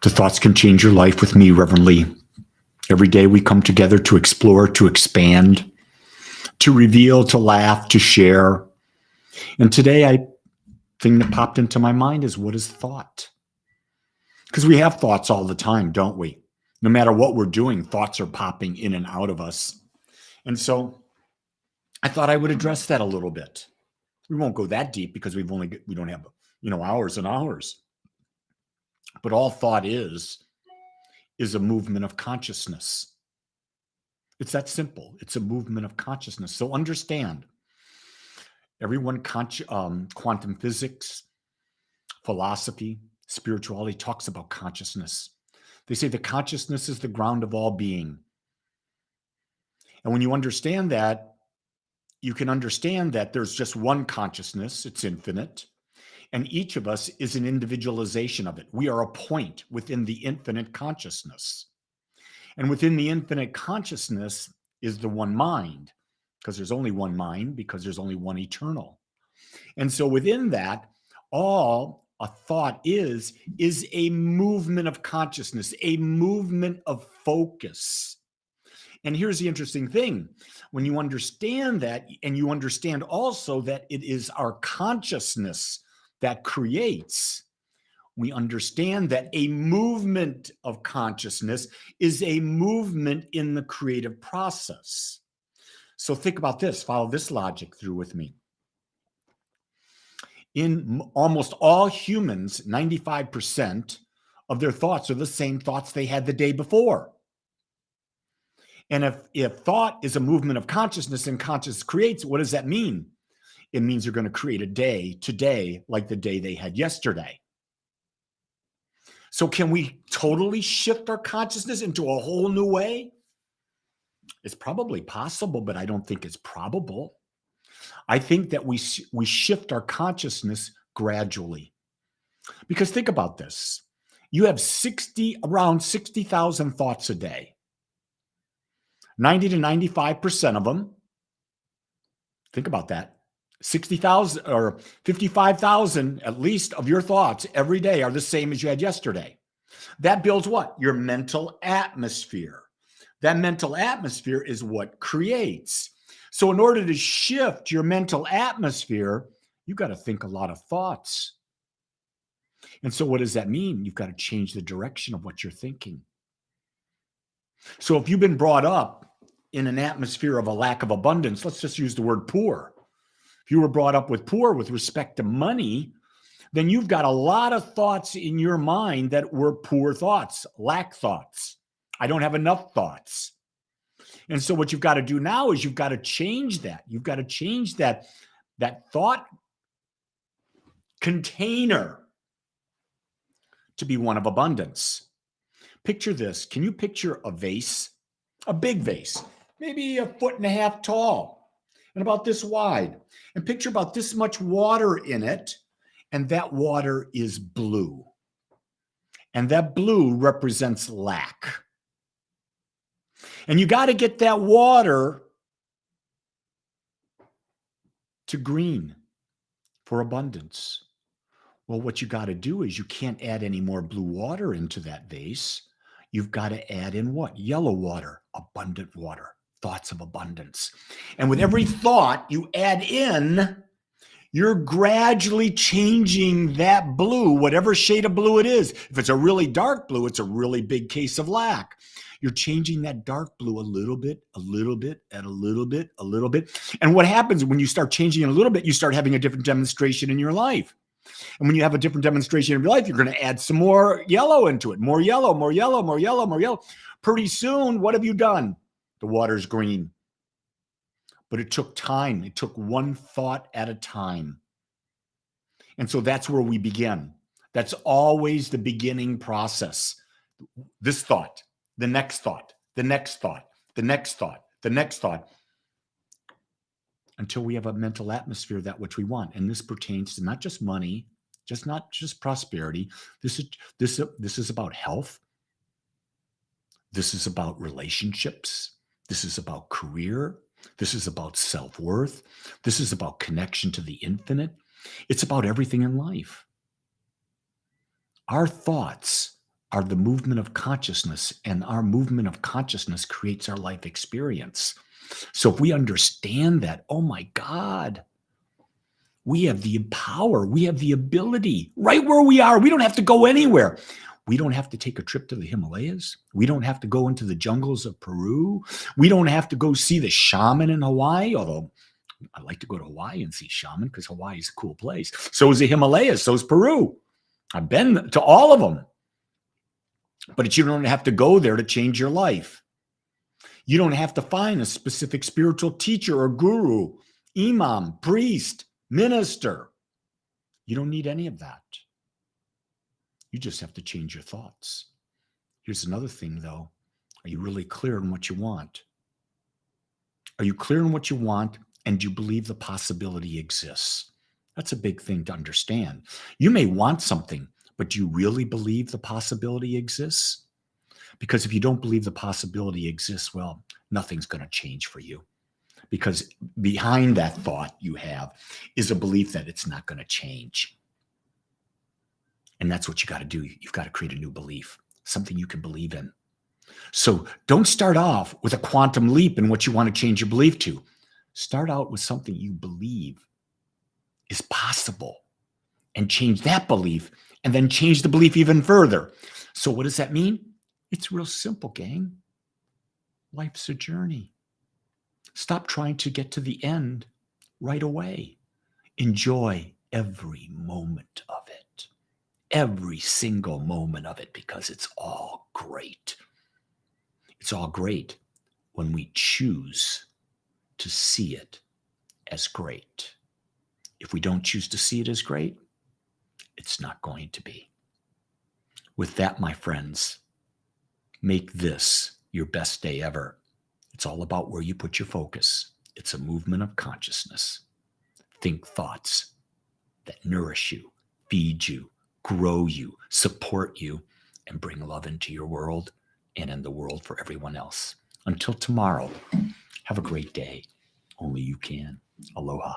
The thoughts can change your life with me, Reverend Lee. Every day we come together to explore, to expand, to reveal, to laugh, to share. And today, thing that popped into my mind is, what is thought? Because we have thoughts all the time, don't we? No matter what we're doing, thoughts are popping in and out of us. And so I thought I would address that a little bit. We won't go that deep because we don't have, hours and hours. But all thought is a movement of consciousness. It's that simple. It's a movement of consciousness. So understand, everyone, quantum physics, philosophy, spirituality talks about consciousness. They say that consciousness is the ground of all being. And when you understand that, you can understand that there's just one consciousness. It's infinite. And each of us is an individualization of it. We are a point within the infinite consciousness. And within the infinite consciousness is the one mind, because there's only one mind, because there's only one eternal. And so within that, all a thought is a movement of consciousness, a movement of focus. And here's the interesting thing. When you understand that, and you understand also that it is our consciousness that creates, we understand that a movement of consciousness is a movement in the creative process. So think about this, follow this logic through with me. In almost all humans, 95% of their thoughts are the same thoughts they had the day before. And if thought is a movement of consciousness and consciousness creates, what does that mean? It means you're going to create a day today like the day they had yesterday. So can we totally shift our consciousness into a whole new way? It's probably possible, but I don't think it's probable. I think that we shift our consciousness gradually. Because think about this. You have around 60,000 thoughts a day. 90 to 95% of them, think about that, 60,000 or 55,000 at least of your thoughts every day are the same as you had yesterday. That builds what? Your mental atmosphere. That mental atmosphere is what creates. So in order to shift your mental atmosphere, you've got to think a lot of thoughts. And so what does that mean? You've got to change the direction of what you're thinking. So if you've been brought up in an atmosphere of a lack of abundance, let's just use the word poor. If you were brought up with poor with respect to money, then you've got a lot of thoughts in your mind that were poor thoughts, lack thoughts. I don't have enough thoughts. And so what you've got to do now is you've got to change that. You've got to change that thought container to be one of abundance. Picture this. Can you picture a vase, a big vase, maybe 1.5 feet tall and about this wide, and picture about this much water in it, and that water is blue. And that blue represents lack. And you got to get that water to green for abundance. Well, what you got to do is you can't add any more blue water into that vase. You've got to add in what? Yellow water, abundant water, thoughts of abundance. And with every thought you add in, you're gradually changing that blue, whatever shade of blue it is. If it's a really dark blue, it's a really big case of lack. You're changing that dark blue a little bit, and a little bit. And what happens when you start changing it a little bit, you start having a different demonstration in your life. And when you have a different demonstration in your life, you're going to add some more yellow into it. More yellow. Pretty soon, what have you done? The water's green. But it took time. It took one thought at a time. And so that's where we begin. That's always the beginning process. This thought, the next thought, the next thought, the next thought, the next thought, until we have a mental atmosphere that which we want. And this pertains to not just money, not just prosperity. This is about health. This is about relationships. This is about career. This is about self-worth. This is about connection to the infinite. It's about everything in life. Our thoughts are the movement of consciousness, and our movement of consciousness creates our life experience. So if we understand that, oh my God, we have the power, we have the ability right where we are. We don't have to go anywhere. We don't have to take a trip to the Himalayas. We don't have to go into the jungles of Peru. We don't have to go see the shaman in Hawaii, although I'd like to go to Hawaii and see shaman because Hawaii is a cool place. So is the Himalayas, so is Peru. I've been to all of them. But you don't have to go there to change your life. You don't have to find a specific spiritual teacher or guru, imam, priest, minister. You don't need any of that. You just have to change your thoughts. Here's another thing, though. Are you really clear on what you want? Are you clear on what you want, and do you believe the possibility exists? That's a big thing to understand. You may want something, but do you really believe the possibility exists? Because if you don't believe the possibility exists, well, nothing's going to change for you. Because behind that thought you have is a belief that it's not going to change. And that's what you got to do. You've got to create a new belief, something you can believe in. So don't start off with a quantum leap in what you want to change your belief to. Start out with something you believe is possible and change that belief, and then change the belief even further. So what does that mean? It's real simple, gang. Life's a journey. Stop trying to get to the end right away. Enjoy every moment of it. Every single moment of it, because it's all great. It's all great when we choose to see it as great. If we don't choose to see it as great, it's not going to be. With that, my friends, make this your best day ever. It's all about where you put your focus. It's a movement of consciousness. Think thoughts that nourish you, feed you, grow you, support you, and bring love into your world and in the world for everyone else. Until tomorrow, have a great day. Only you can. Aloha.